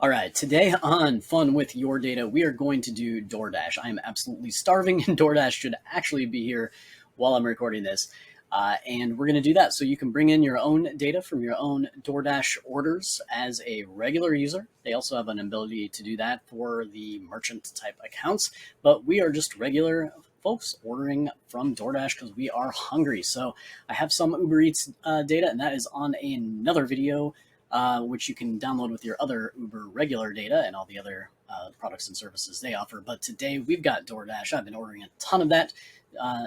All right, today on Fun with Your Data, we are going to do DoorDash. I am absolutely starving, and DoorDash should actually be here while I'm recording this. And we're going to do that so you can bring in your own data from your own DoorDash orders as a regular user. They also have an ability to do that for the merchant type accounts, but we are just regular folks ordering from DoorDash because we are hungry. So I have some Uber Eats data, and that is on another video which you can download with your other Uber regular data and all the other products and services they offer. But today we've got DoorDash. I've been ordering a ton of that,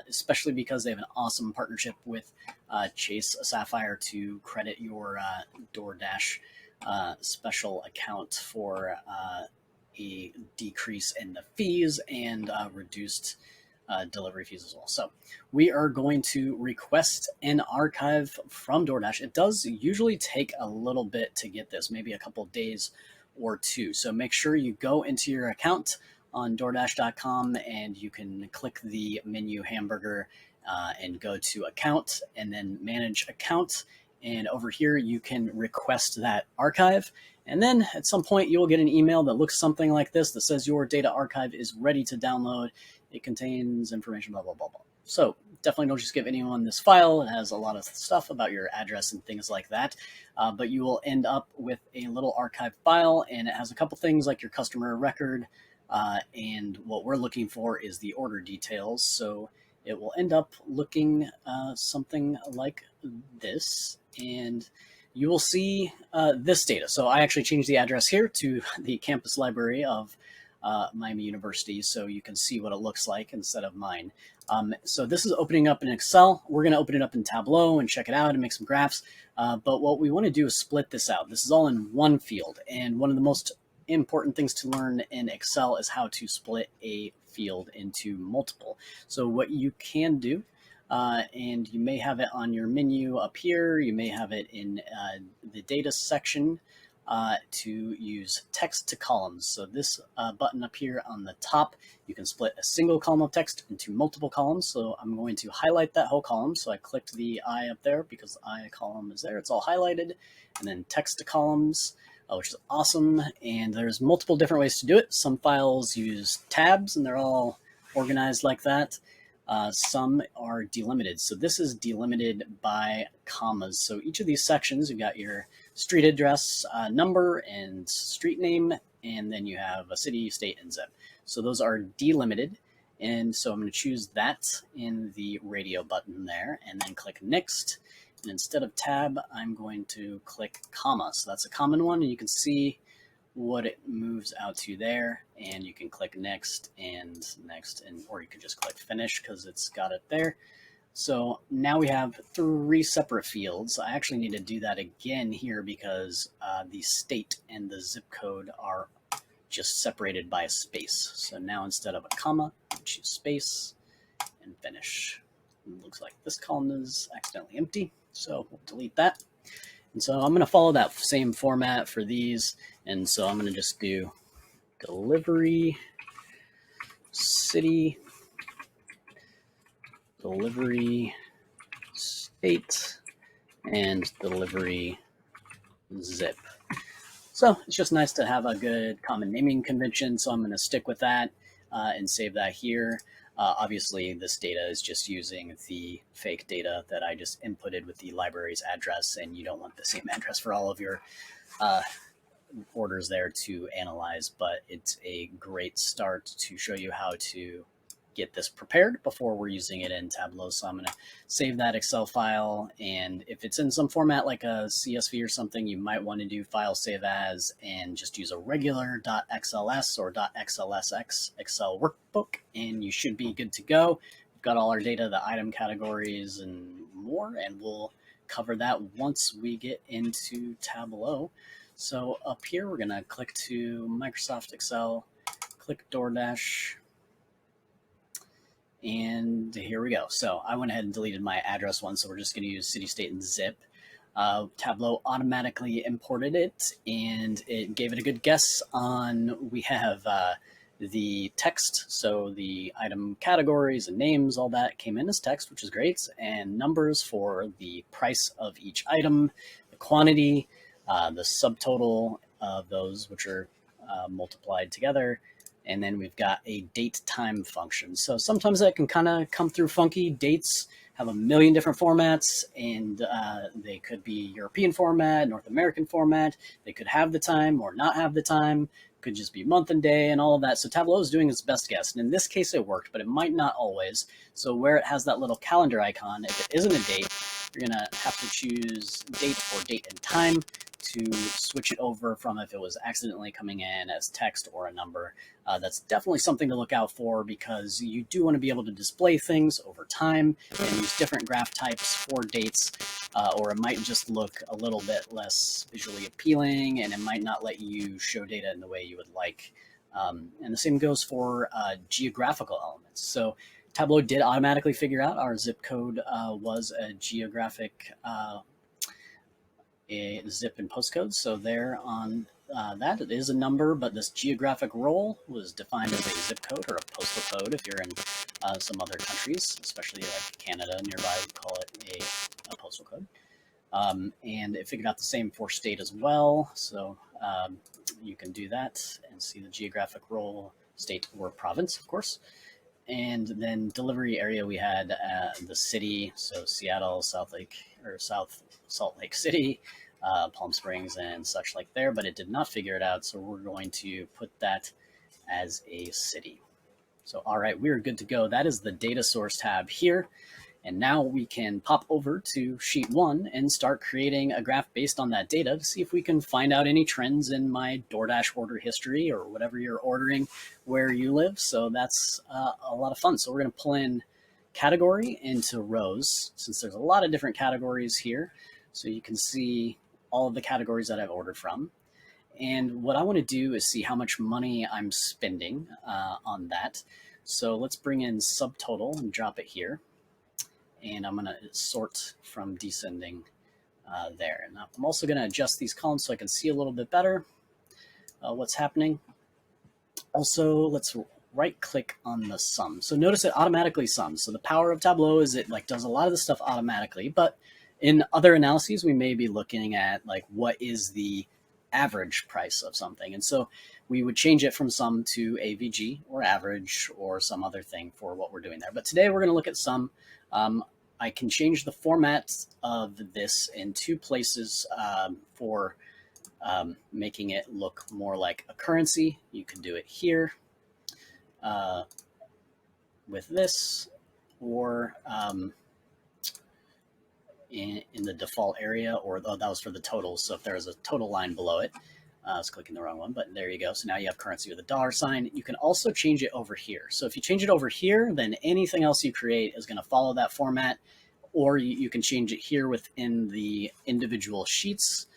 especially because they have an awesome partnership with Chase Sapphire to credit your DoorDash special account for a decrease in the fees and reduced delivery fees as well. So we are going to request an archive from DoorDash. It does usually take a little bit to get this, maybe a couple days or two. So make sure you go into your account on DoorDash.com and you can click the menu hamburger and go to account and then manage account. And over here, you can request that archive. And then at some point, you'll get an email that looks something like this that says your data archive is ready to download. It contains information, blah, blah, blah, blah. So definitely don't just give anyone this file. It has a lot of stuff about your address and things like that. But you will end up with a little archive file, and it has a couple things like your customer record. And what we're looking for is the order details. So it will end up looking something like this. And you will see this data. So I actually changed the address here to the campus library of Miami University, so you can see what it looks like instead of mine. So this is opening up in Excel. We're going to open it up in Tableau and check it out and make some graphs. But what we want to do is split this out. This is all in one field. And one of the most important things to learn in Excel is how to split a field into multiple. So what you can do, and you may have it on your menu up here, you may have it in the data section, to use text to columns. So this button up here on the top, you can split a single column of text into multiple columns. So I'm going to highlight that whole column. So I clicked the I up there because I column is there. It's all highlighted. And then text to columns, which is awesome. And there's multiple different ways to do it. Some files use tabs and they're all organized like that. Some are delimited. So this is delimited by commas. So each of these sections, you've got your street address, number, and street name, and then you have a city, state, and zip. So those are delimited. And so I'm going to choose that in the radio button there, and then click next. And instead of tab, I'm going to click comma. So that's a common one, and you can see what it moves out to there, and you can click next, and or you can just click finish because it's got it there. So now we have three separate fields. I actually need to do that again here because the state and the zip code are just separated by a space. So now instead of a comma, choose space and finish. It looks like this column is accidentally empty, so we'll delete that. And so I'm going to follow that same format for these. And so I'm going to just do delivery, city, delivery, state, and delivery, zip. So it's just nice to have a good common naming convention. So I'm going to stick with that and save that here. Obviously, this data is just using the fake data that I just inputted with the library's address, and you don't want the same address for all of your orders there to analyze, but it's a great start to show you how to get this prepared before we're using it in Tableau. So I'm going to save that Excel file, and if it's in some format like a CSV or something, you might want to do file save as and just use a regular .xls or .xlsx Excel workbook, and you should be good to go. We've got all our data, the item categories, and more, and we'll cover that once we get into Tableau. So up here, we're going to click to Microsoft Excel, click DoorDash, and here we go. So I went ahead and deleted my address one, so we're just going to use city, state, and zip. Tableau automatically imported it, and it gave it a good guess on, we have the text, so the item categories and names, all that came in as text, which is great, and numbers for the price of each item, the quantity, the subtotal, of those, which are multiplied together. And then we've got a date time function. So sometimes that can kind of come through funky. Dates have a million different formats, and they could be European format, North American format. They could have the time or not have the time. Could just be month and day and all of that. So Tableau is doing its best guess. And in this case, it worked, but it might not always. So where it has that little calendar icon, if it isn't a date, you're going to have to choose date or date and time to switch it over from if it was accidentally coming in as text or a number. That's definitely something to look out for, because you do want to be able to display things over time and use different graph types for dates, or it might just look a little bit less visually appealing, and it might not let you show data in the way you would like. And the same goes for geographical elements. So Tableau did automatically figure out our zip code was a geographic a zip and postcode. So there on that, it is a number, but this geographic role was defined as a zip code or a postal code if you're in some other countries, especially like Canada nearby, we call it a postal code. And it figured out the same for state as well. So you can do that and see the geographic role, state or province, of course. And then delivery area, we had the city, so Seattle, South Salt Lake City, Palm Springs, and such like there, but it did not figure it out, so we're going to put that as a city. So, all right, we're good to go. That is the data source tab here. And now we can pop over to sheet 1 and start creating a graph based on that data to see if we can find out any trends in my DoorDash order history or whatever you're ordering where you live. So that's a lot of fun. So we're going to pull in category into rows, since there's a lot of different categories here. So you can see all of the categories that I've ordered from. And what I want to do is see how much money I'm spending on that. So let's bring in subtotal and drop it here. And I'm going to sort from descending there. And I'm also going to adjust these columns so I can see a little bit better what's happening. Also, let's right click on the sum. So notice it automatically sums. So the power of Tableau is it like does a lot of the stuff automatically, but in other analyses, we may be looking at like what is the average price of something. And so we would change it from sum to AVG or average or some other thing for what we're doing there. But today we're going to look at sum. I can change the format of this in two places for making it look more like a currency. You can do it here with this, or in the default area, or that was for the totals. So if there's a total line below it, I was clicking the wrong one, but there you go. So now you have currency with a dollar sign. You can also change it over here. So if you change it over here, then anything else you create is going to follow that format, or you can change it here within the individual sheets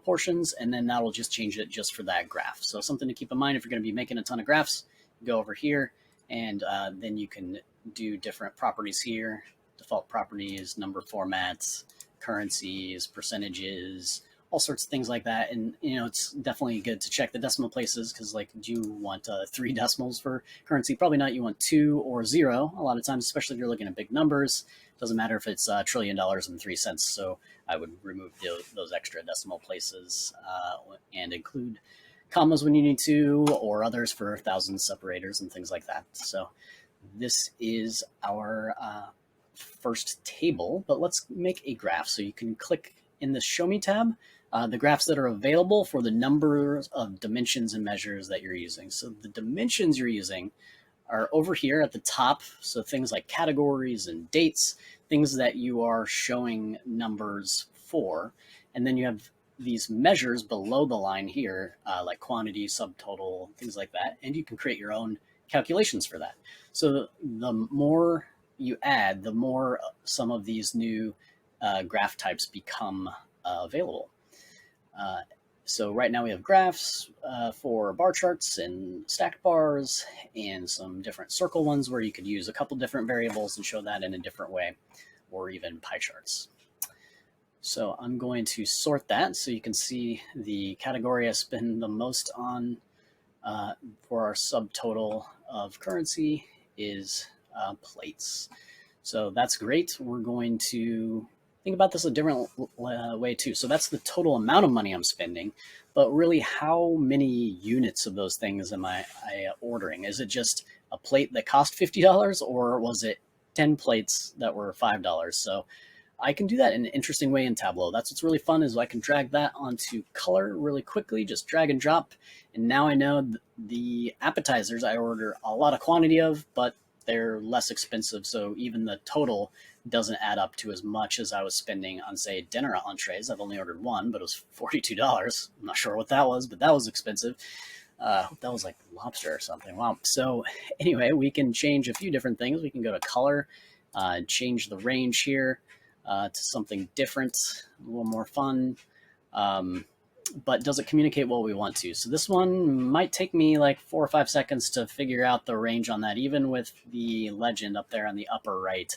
portions, and then that'll just change it just for that graph. So something to keep in mind if you're going to be making a ton of graphs, go over here, and then you can do different properties here, default properties, number formats, currencies, percentages, all sorts of things like that. And it's definitely good to check the decimal places, because like, do you want 3 decimals for currency? Probably not. You want 2 or 0 a lot of times, especially if you're looking at big numbers. Doesn't matter if it's $1 trillion and 3 cents. So I would remove those extra decimal places and include commas when you need to, or others for thousands separators and things like that. So this is our first table, but let's make a graph. So you can click in the Show Me tab, the graphs that are available for the number of dimensions and measures that you're using. So the dimensions you're using are over here at the top. So things like categories and dates, things that you are showing numbers for. And then you have these measures below the line here, like quantity, subtotal, things like that. And you can create your own calculations for that. So the more you add, the more some of these new graph types become available. So right now we have graphs for bar charts and stacked bars, and some different circle ones where you could use a couple different variables and show that in a different way, or even pie charts. So I'm going to sort that so you can see the category I spend the most on for our subtotal of currency is plates. So that's great. We're going to think about this a different way too. So that's the total amount of money I'm spending, but really how many units of those things am I ordering? Is it just a plate that cost $50 or was it 10 plates that were $5? So I can do that in an interesting way in Tableau. That's what's really fun is I can drag that onto color really quickly, just drag and drop. And now I know the appetizers I order a lot of quantity of, but they're less expensive. So even the total doesn't add up to as much as I was spending on, say, dinner entrees. I've only ordered one, but it was $42. I'm not sure what that was, but that was expensive. That was like lobster or something. Wow. So anyway, we can change a few different things. We can go to color, change the range here to something different, a little more fun. But does it communicate what we want to? So this one might take me like 4 or 5 seconds to figure out the range on that, even with the legend up there on the upper right.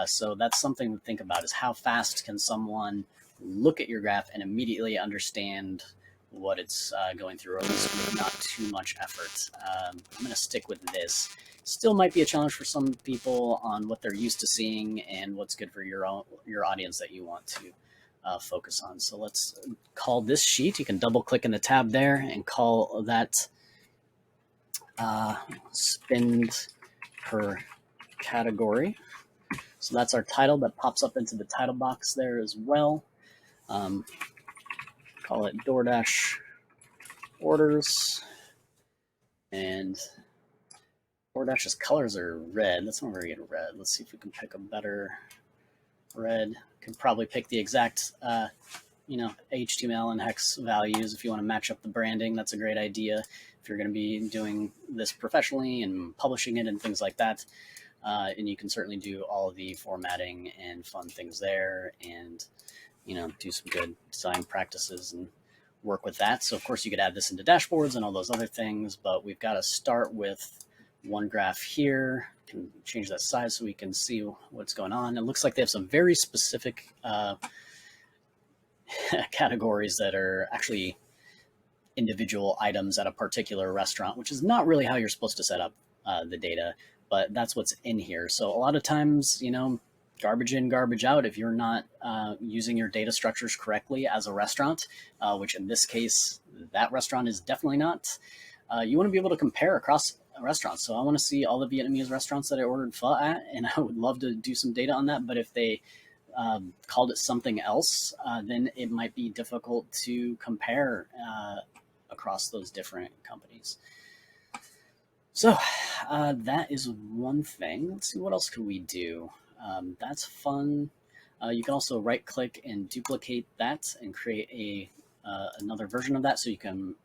So that's something to think about is how fast can someone look at your graph and immediately understand what it's going through, or at least with not too much effort. I'm going to stick with this. Still might be a challenge for some people on what they're used to seeing and what's good for your audience that you want to focus on. So let's call this sheet. You can double click in the tab there and call that spend per category. So that's our title that pops up into the title box there as well. Call it DoorDash orders. And DoorDash's colors are red. That's not very good red. Let's see if we can pick a better red. Can probably pick the exact HTML and hex values if you want to match up the branding. That's a great idea if you're going to be doing this professionally and publishing it and things like that. And you can certainly do all of the formatting and fun things there and, do some good design practices and work with that. So of course you could add this into dashboards and all those other things, but we've got to start with one graph here. Can change that size so we can see what's going on. It looks like they have some very specific categories that are actually individual items at a particular restaurant, which is not really how you're supposed to set up the data, but that's what's in here. So a lot of times, garbage in, garbage out if you're not using your data structures correctly as a restaurant, which in this case, that restaurant is definitely not. You want to be able to compare across restaurants. So I want to see all the Vietnamese restaurants that I ordered pho at, and I would love to do some data on that. But if they called it something else, then it might be difficult to compare across those different companies. So that is one thing. Let's see, what else could we do? That's fun. You can also right click and duplicate that and create another version of that so you can,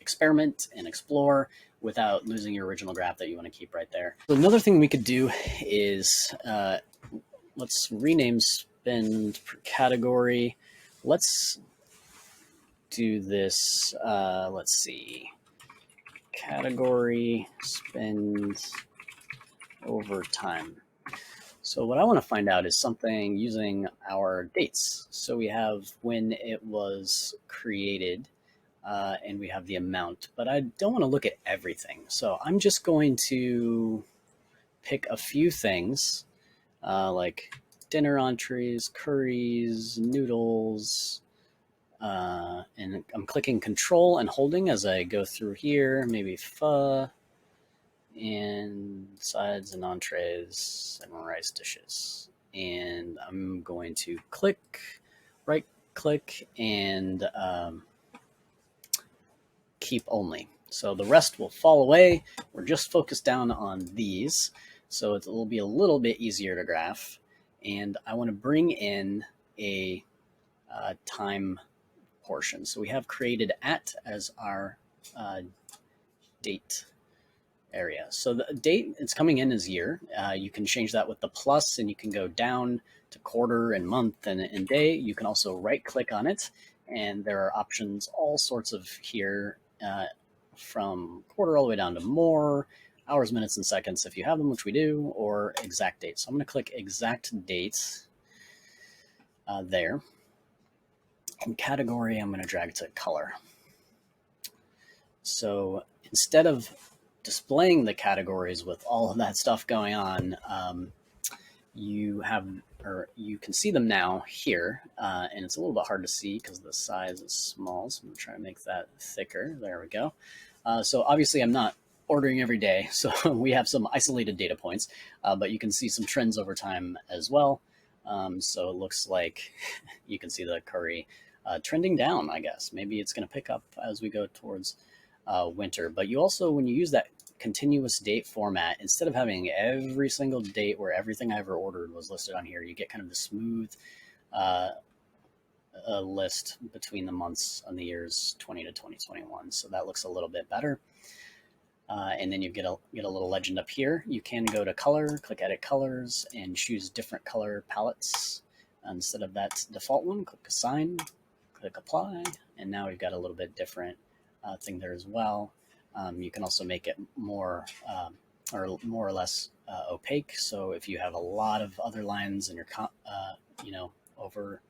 experiment and explore without losing your original graph that you want to keep right there. So another thing we could do is let's rename spend per category. Let's do this. Let's see. Category spend over time. So what I want to find out is something using our dates. So we have when it was created and we have the amount, but I don't want to look at everything. So I'm just going to pick a few things like dinner entrees, curries, noodles, and I'm clicking Control and holding as I go through here, maybe pho, and sides and entrees and rice dishes. And I'm going to right click, and keep only. So the rest will fall away. We're just focused down on these. So it will be a little bit easier to graph. And I want to bring in a time portion. So we have created at as our date area. So the date it's coming in is year. You can change that with the plus, and you can go down to quarter and month and day. You can also right click on it, and there are options all sorts of here from quarter all the way down to more, hours, minutes, and seconds if you have them, which we do, or exact date. So I'm going to click exact date there. In category, I'm going to drag to color. So instead of displaying the categories with all of that stuff going on, you have, or you can see them now here, and it's a little bit hard to see because the size is small. So I'm gonna try to make that thicker. There we go. So obviously I'm not ordering every day, so we have some isolated data points, but you can see some trends over time as well. So it looks like you can see the curry trending down, I guess. Maybe it's going to pick up as we go towards winter. But you also, when you use that continuous date format, instead of having every single date where everything I ever ordered was listed on here, you get kind of the smooth uh, list between the months on the years 20 to 2021. So that looks a little bit better. And then you get a little legend up here. You can go to color, click edit colors, and choose different color palettes. Instead of that default one, click assign, click apply, and now we've got a little bit different thing there as well. You can also make it more or more or less opaque. So if you have a lot of other lines and you're over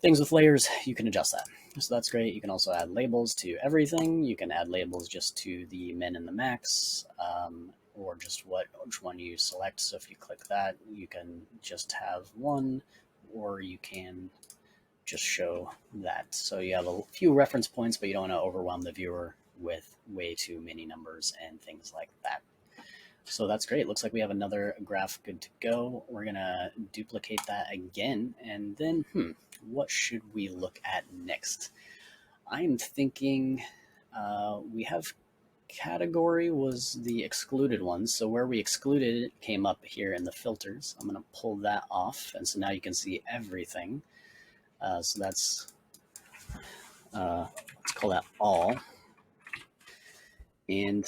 things with layers, you can adjust that. So that's great. You can also add labels to everything. You can add labels just to the min and the max, or just which one you select. So if you click that, you can just have one, or you can just show that. So you have a few reference points, but you don't want to overwhelm the viewer with way too many numbers and things like that. So that's great. Looks like we have another graph good to go. We're going to duplicate that again. And then, what should we look at next? I'm thinking we have category was the excluded one. So where we excluded it came up here in the filters. I'm going to pull that off. And so now you can see everything. So that's, let's call that all. And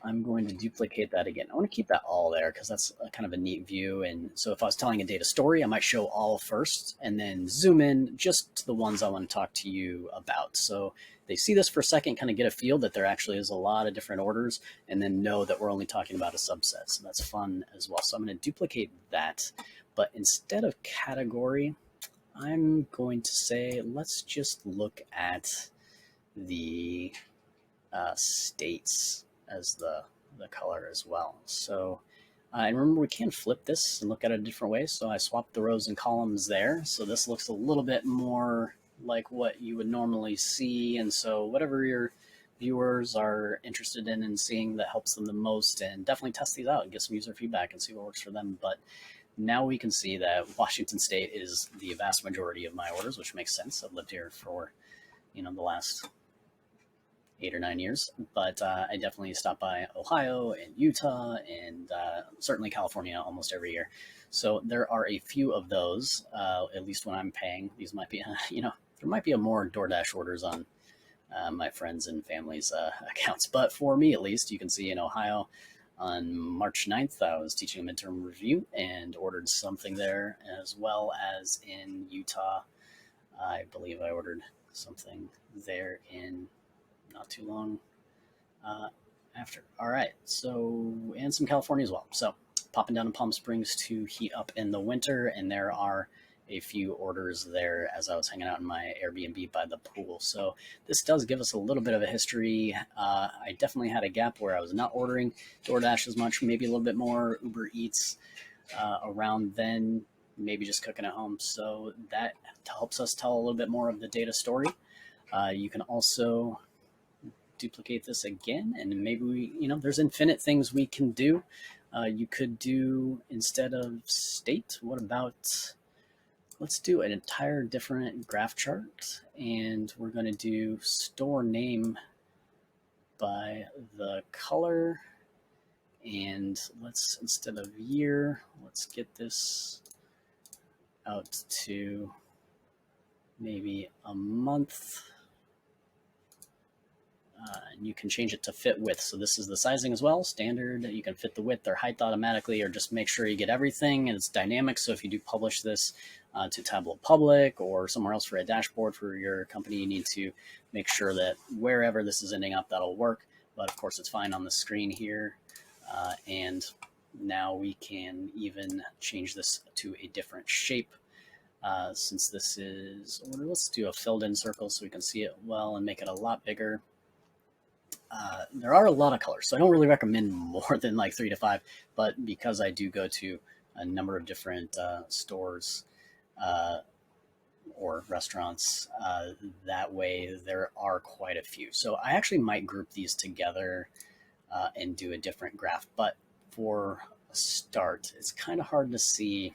I'm going to duplicate that again. I want to keep that all there because that's kind of a neat view. And so if I was telling a data story, I might show all first and then zoom in just to the ones I want to talk to you about. So they see this for a second, kind of get a feel that there actually is a lot of different orders, and then know that we're only talking about a subset. So that's fun as well. So I'm going to duplicate that. But instead of category, I'm going to say, let's just look at the states as the color as well. So and remember, we can flip this and look at it a different way. So I swapped the rows and columns there. So this looks a little bit more like what you would normally see. And so whatever your viewers are interested in and seeing that helps them the most, and definitely test these out and get some user feedback and see what works for them. But now we can see that Washington State is the vast majority of my orders, which makes sense. I've lived here for, the last 8 or 9 years, but I definitely stop by Ohio and Utah and certainly California almost every year. So there are a few of those, at least when I'm paying. These might be, there might be a more DoorDash orders on my friends and family's accounts. But for me, at least, you can see in Ohio on March 9th, I was teaching a midterm review and ordered something there, as well as in Utah. I believe I ordered something there in not too long after. All right, so, and some California as well. So popping down to Palm Springs to heat up in the winter, and there are a few orders there as I was hanging out in my Airbnb by the pool. So this does give us a little bit of a history. I definitely had a gap where I was not ordering DoorDash as much, maybe a little bit more Uber Eats around then, maybe just cooking at home. So that helps us tell a little bit more of the data story. You can also duplicate this again, and maybe there's infinite things we can do. You could do, instead of state, what about, let's do an entire different graph chart, and we're going to do store name by the color, and let's, instead of year, let's get this out to maybe a month. And you can change it to fit width. So this is the sizing as well, standard. You can fit the width or height automatically, or just make sure you get everything, and it's dynamic. So if you do publish this to Tableau Public or somewhere else for a dashboard for your company, you need to make sure that wherever this is ending up, that'll work. But of course, it's fine on the screen here. And now we can even change this to a different shape. Since this is, let's do a filled in circle so we can see it well and make it a lot bigger. There are a lot of colors, so I don't really recommend more than like 3 to 5, but because I do go to a number of different stores or restaurants. That way, there are quite a few. So I actually might group these together and do a different graph. But for a start, it's kind of hard to see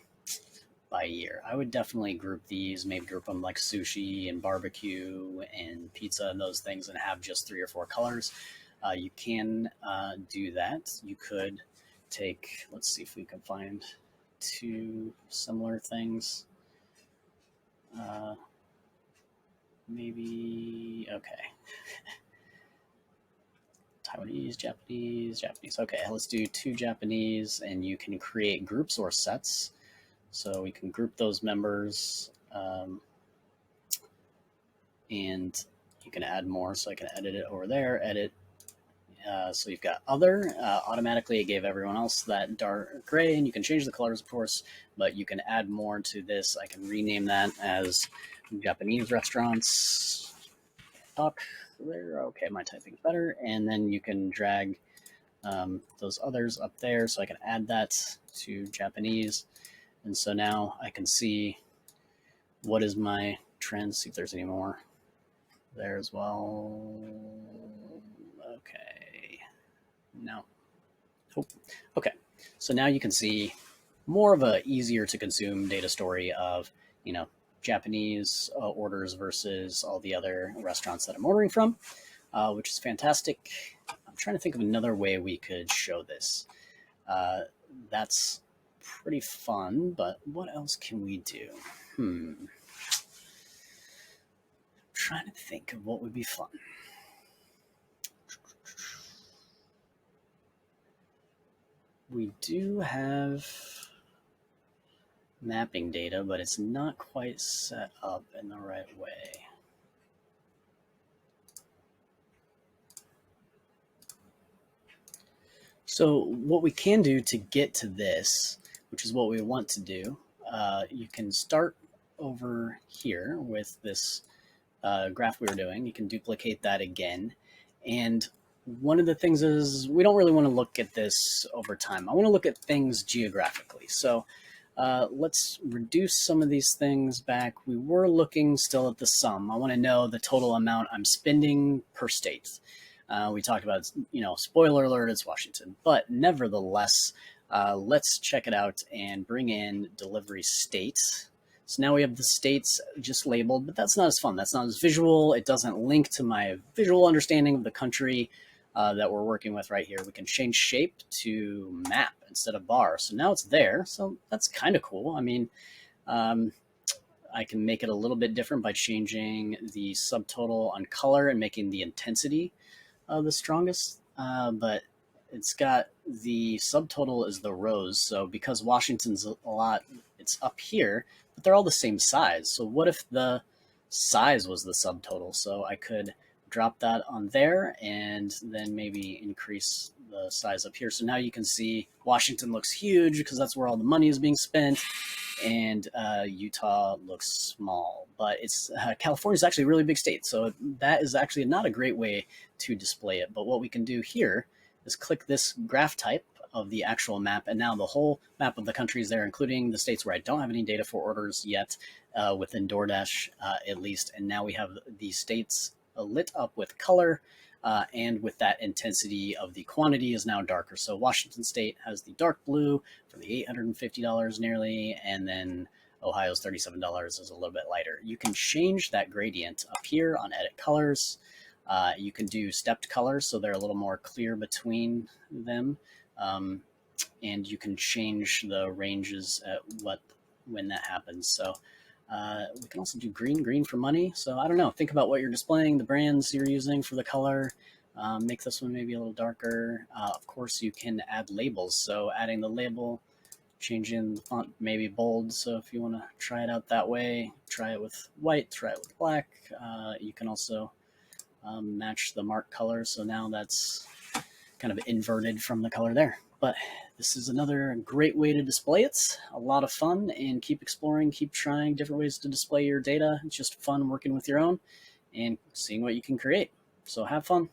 by year. I would definitely group these, maybe group them like sushi and barbecue and pizza and those things, and have just 3 or 4 colors. You can do that. You could take, let's see if we can find 2 similar things. Maybe, okay. Taiwanese, Japanese, Japanese. Okay, let's do 2 Japanese, and you can create groups or sets. So we can group those members, and you can add more. So I can edit it over there, edit. So you've got other. Automatically, it gave everyone else that dark gray, and you can change the colors, of course, but you can add more to this. I can rename that as Japanese restaurants. Talk there. Okay, my typing's better. And then you can drag those others up there. So I can add that to Japanese. And so now I can see what is my trend, see if there's any more there as well. Okay, no. Oh, okay, so now you can see more of a easier to consume data story of, you know, Japanese orders versus all the other restaurants that I'm ordering from, which is fantastic. I'm trying to think of another way we could show this. That's pretty fun, but what else can we do? I'm trying to think of what would be fun. We do have mapping data, but it's not quite set up in the right way. So what we can do to get to this, which is what we want to do, you can start over here with this graph we were doing. You can duplicate that again. And one of the things is we don't really want to look at this over time. I want to look at things geographically. So let's reduce some of these things back. We were looking still at the sum. I want to know the total amount I'm spending per state. We talked about, you know, spoiler alert, it's Washington. But nevertheless, let's check it out and bring in delivery state. So now we have the states just labeled, but that's not as fun. That's not as visual. It doesn't link to my visual understanding of the country that we're working with right here. We can change shape to map instead of bar. So now it's there. So that's kind of cool. I mean, I can make it a little bit different by changing the subtotal on color and making the intensity the strongest. But it's got the subtotal is the rows. So because Washington's a lot, it's up here, but they're all the same size. So what if the size was the subtotal? So I could drop that on there and then maybe increase the size up here. So now you can see Washington looks huge because that's where all the money is being spent, and Utah looks small. But it's California is actually a really big state, so that is actually not a great way to display it. But what we can do here is click this graph type of the actual map, and now the whole map of the country is there, including the states where I don't have any data for orders yet, within DoorDash at least. And now we have the states lit up with color, and with that intensity of the quantity is now darker. So Washington State has the dark blue for the $850 nearly, and then Ohio's $37 is a little bit lighter. You can change that gradient up here on Edit Colors. You can do stepped colors, so they're a little more clear between them. And you can change the ranges at when that happens. So we can also do green for money. So I don't know, think about what you're displaying, the brands you're using for the color. Make this one maybe a little darker. Of course, you can add labels. So adding the label, changing the font, maybe bold. So if you want to try it out that way, try it with white, try it with black. You can also match the mark color. So now that's kind of inverted from the color there. But this is another great way to display it. A lot of fun, and keep exploring, keep trying different ways to display your data. It's just fun working with your own and seeing what you can create. So have fun.